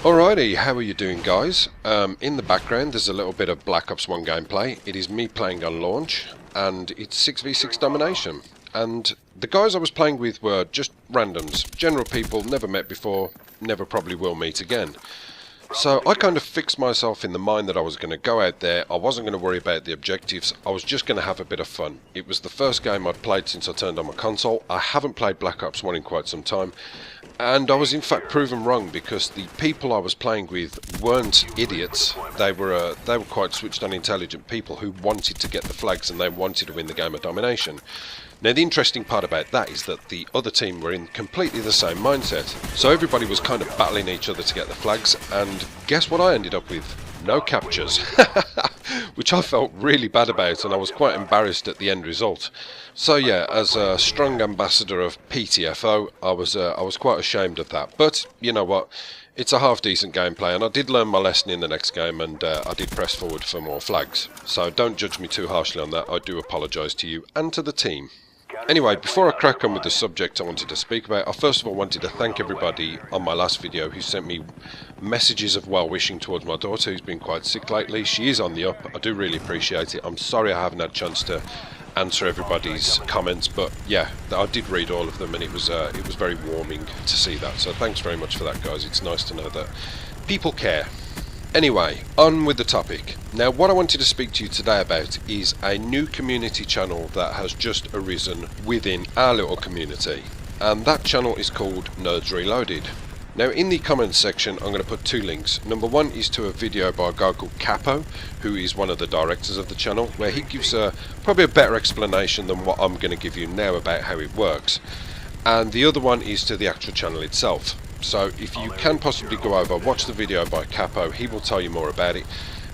Alrighty, how are you doing, guys? In the background there's a little bit of Black Ops 1 gameplay. It is me playing on launch, and it's 6v6 domination. And the guys I was playing with were just randoms, general people, never met before, never probably will meet again. So I kind of fixed myself in the mind that I was going to go out there, I wasn't going to worry about the objectives, I was just going to have a bit of fun. It was the first game I'd played since I turned on my console. I haven't played Black Ops 1 in quite some time, and I was in fact proven wrong because the people I was playing with weren't idiots. They were quite switched on intelligent people who wanted to get the flags and they wanted to win the game of domination. Now the interesting part about that is that the other team were in completely the same mindset. So everybody was kind of battling each other to get the flags, and guess what I ended up with? No captures. Which I felt really bad about, and I was quite embarrassed at the end result. So yeah, as a strong ambassador of PTFO, I was quite ashamed of that. But you know what? It's a half decent gameplay, and I did learn my lesson in the next game, and I did press forward for more flags. So don't judge me too harshly on that. I do apologise to you and to the team. Anyway, before I crack on with the subject I wanted to speak about, I first of all wanted to thank everybody on my last video who sent me messages of well-wishing towards my daughter, who's been quite sick lately. She is on the up. I do really appreciate it. I'm sorry I haven't had a chance to answer everybody's comments, but yeah, I did read all of them, and it was very warming to see that. So thanks very much for that, guys. It's nice to know that people care. Anyway, on with the topic. Now, what I wanted to speak to you today about is a new community channel that has just arisen within our little community, and that channel is called Yeousch Reloaded. Now, in the comments section, I'm going to put two links. Number one is to a video by a guy called Capo, who is one of the directors of the channel, where he gives probably a better explanation than what I'm going to give you now about how it works. And the other one is to the actual channel itself. So if you can possibly go over, watch the video by Capo, he will tell you more about it.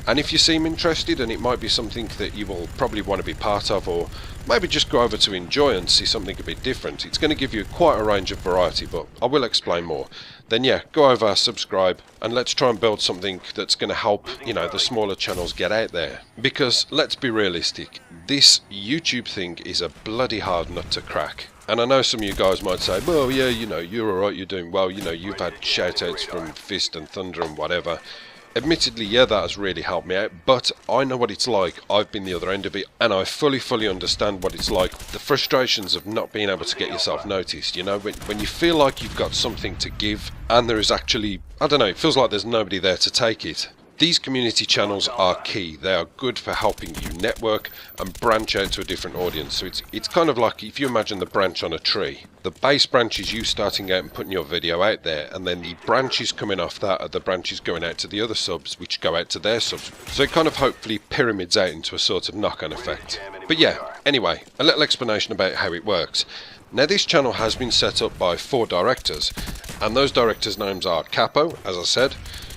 And if you seem interested, and it might be something that you will probably want to be part of, or maybe just go over to enjoy and see something a bit different, it's going to give you quite a range of variety, but I will explain more. Then yeah, go over, subscribe, and let's try and build something that's going to help, you know, the smaller channels get out there. Because let's be realistic, this YouTube thing is a bloody hard nut to crack. And I know some of you guys might say, well, yeah, you know, you're alright, you're doing well, you know, you've had shout-outs from Fist and Thunder and whatever. Admittedly, yeah, that has really helped me out, but I know what it's like. I've been the other end of it, and I fully understand what it's like. The frustrations of not being able to get yourself noticed, you know, when you feel like you've got something to give, and there is actually, I don't know, it feels like there's nobody there to take it. These community channels are key. They are good for helping you network and branch out to a different audience. So it's kind of like if you imagine the branch on a tree. The base branch is you starting out and putting your video out there, and then the branches coming off that are the branches going out to the other subs, which go out to their subs. So it kind of hopefully pyramids out into a sort of knock-on effect. But yeah, anyway, a little explanation about how it works. Now, this channel has been set up by 4 directors, and those directors' names are Capo, as I said,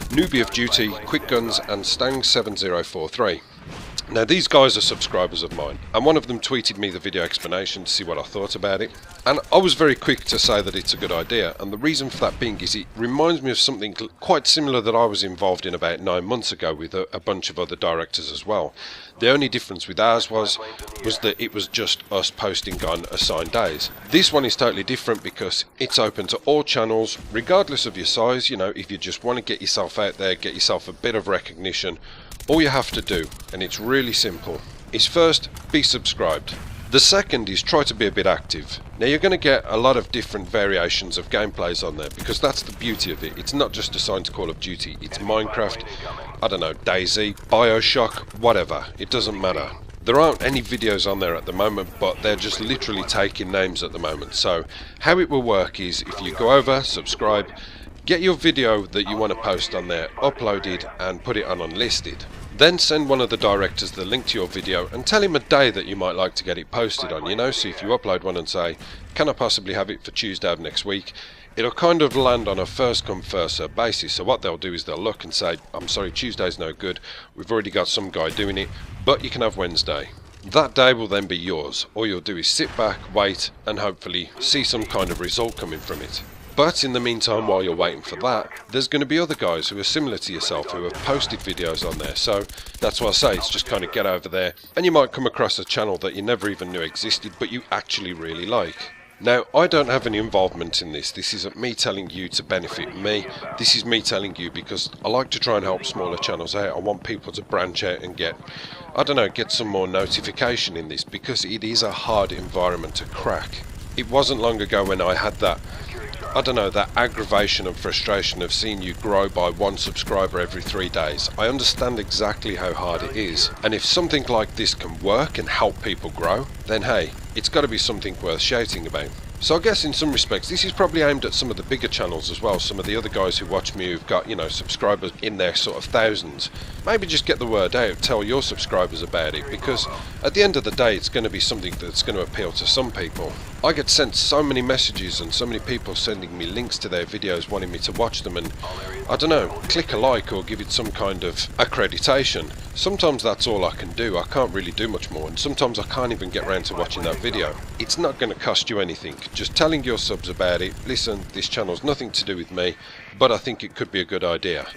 Newbie of Duty, Quick Guns, and Stang7043. Now, these guys are subscribers of mine, and one of them tweeted me the video explanation to see what I thought about it, and I was very quick to say that it's a good idea, and the reason for that being is it reminds me of something quite similar that I was involved in about 9 months ago with a bunch of other directors as well. The only difference with ours was that it was just us posting on assigned days. This one is totally different because it's open to all channels, regardless of your size. You know, if you just want to get yourself out there, get yourself a bit of recognition, all you have to do, and it's really simple, is first, be subscribed. The second is try to be a bit active. Now, you're going to get a lot of different variations of gameplays on there, because that's the beauty of it. It's not just assigned to Call of Duty, it's Minecraft, I don't know, DayZ, Bioshock, whatever, it doesn't matter. There aren't any videos on there at the moment, but they're just literally taking names at the moment. So how it will work is if you go over, subscribe, get your video that you want to post on there uploaded and put it on unlisted. Then send one of the directors the link to your video and tell him a day that you might like to get it posted on, you know. So if you upload one and say, can I possibly have it for Tuesday of next week, it'll kind of land on a first come first served basis. So what they'll do is they'll look and say, I'm sorry, Tuesday's no good, we've already got some guy doing it, but you can have Wednesday. That day will then be yours. All you'll do is sit back, wait, and hopefully see some kind of result coming from it. But in the meantime, while you're waiting for that, there's going to be other guys who are similar to yourself who have posted videos on there. So that's why I say it's just kind of get over there, and you might come across a channel that you never even knew existed, but you actually really like. Now, I don't have any involvement in this. This isn't me telling you to benefit me. This is me telling you because I like to try and help smaller channels out. I want people to branch out and get, I don't know, get some more notification in this, because it is a hard environment to crack. It wasn't long ago when I had that, I don't know, that aggravation and frustration of seeing you grow by 1 subscriber every 3 days. I understand exactly how hard it is, and if something like this can work and help people grow, then hey, it's got to be something worth shouting about. So I guess in some respects this is probably aimed at some of the bigger channels as well, some of the other guys who watch me who've got, you know, subscribers in their sort of thousands. Maybe just get the word out, tell your subscribers about it, because at the end of the day it's going to be something that's going to appeal to some people. I get sent so many messages and so many people sending me links to their videos wanting me to watch them, and I don't know, click a like or give it some kind of accreditation. Sometimes that's all I can do. I can't really do much more, and sometimes I can't even get around to watching that video. It's not going to cost you anything. Just telling your subs about it, listen, this channel's nothing to do with me, but I think it could be a good idea.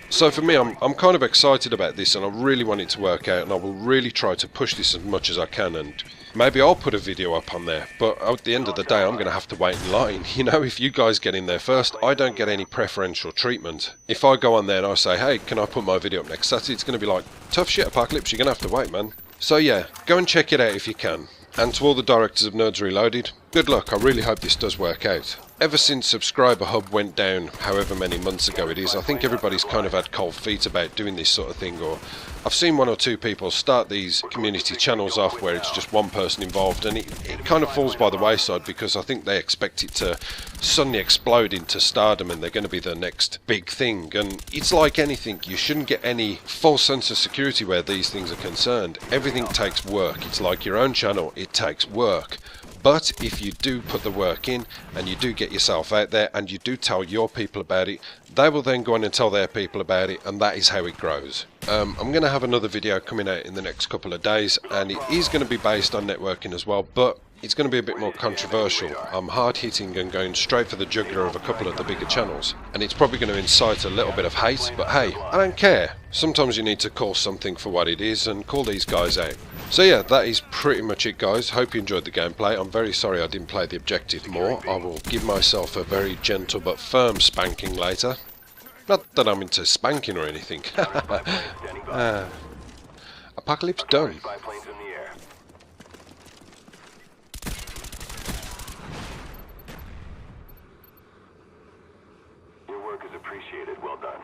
So for me, I'm kind of excited about this, and I really want it to work out, and I will really try to push this as much as I can, and maybe I'll put a video up on there, but at the end of the day I'm going to have to wait in line. You know, if you guys get in there first, I don't get any preferential treatment. If I go on there and I say, hey, can I put my video up next Saturday, it's going to be like, tough shit, Apocalypse, you're going to have to wait, man. So yeah, go and check it out if you can. And to all the directors of Yeousch Reloaded, good luck. I really hope this does work out. Ever since Subscriber Hub went down, however many months ago it is, I think everybody's kind of had cold feet about doing this sort of thing, or I've seen 1 or 2 people start these community channels off where it's just one person involved, and it kind of falls by the wayside because I think they expect it to suddenly explode into stardom and they're going to be the next big thing. And it's like anything, you shouldn't get any false sense of security where these things are concerned. Everything takes work. It's like your own channel, it takes work. But if you do put the work in and you do get yourself out there and you do tell your people about it, they will then go on and tell their people about it, and that is how it grows. I'm going to have another video coming out in the next couple of days, and it is going to be based on networking as well, but it's going to be a bit more controversial. I'm hard hitting and going straight for the jugular of a couple of the bigger channels, and it's probably going to incite a little bit of hate, but hey, I don't care. Sometimes you need to call something for what it is and call these guys out. So yeah, that is pretty much it, guys. Hope you enjoyed the gameplay. I'm very sorry I didn't play the objective more. I will give myself a very gentle but firm spanking later. Not that I'm into spanking or anything. Apocalypse done. Your work is appreciated. Well done.